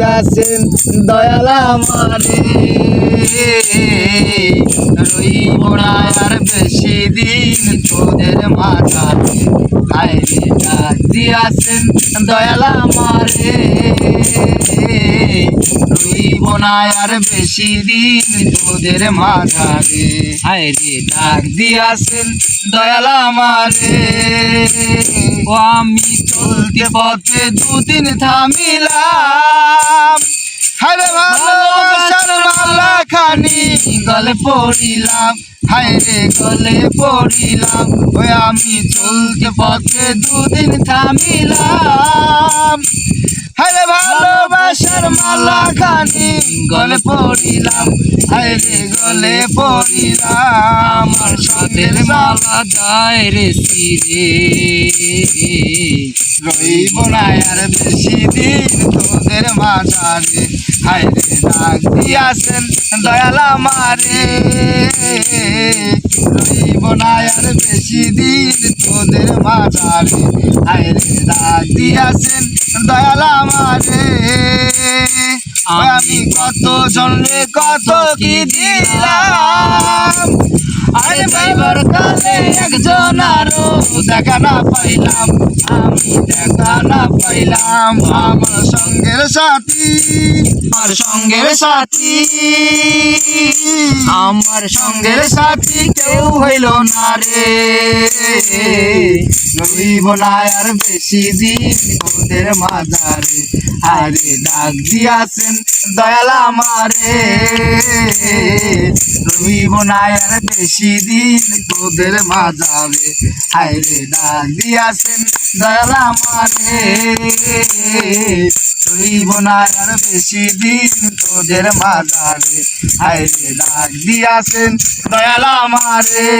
দিয়াছেন দয়াল আমারে রইব না আর বেশি দিন তোদের মাঝারে হায়রে ডাক দিয়াছেন দয়াল আমারে রইব না আর বেশি দিন তোদের মাঝারে হায়রে ডাক দিয়াছেন দয়াল আমারে ও আমি চলতে পথে দুদিন থামিলাম হায়রে ভালোবাসার মালা খানি গলে পড়িলাম হায়রে গলে পড়িলাম ওই আমি চলতে পথে দুদিন থামিলাম হায়রে ভালোবাসার মালা খানি গলে পড়িলাম হায়রে গলে পড়িলাম আমার সাথের মালা যায় রে সিরে রইব না আর বেশি দিন তোদের মাঝারে হায়রে ডাক দিয়াছেন দয়াল আমারে রইব না আর বেশি দিন তোদের মাঝারে হায়রে ডাক দিয়াছেন দয়াল আমারে আমি কত জনরে কত কি দিলাম আরে ভাইবার কালে একজন আরো দেখা না পাইলাম আমি দেখা না পাইলাম আমার সঙ্গের সাথী আমার সঙ্গের সাথী আমার সঙ্গের সাথী কেউ হইল না রে রইব না আর বেশি দিন তোদের মাঝারে আরে ডাক দিয়াছেন দয়াল আমারে রইব না আর বেশি দিন তোদের মাঝারে আরে ডাক দিয়াছেন দয়াল আমারে রইব না আর বেশি দিন তোদের মাঝারে আরে ডাক দিয়াছেন দয়াল আমারে।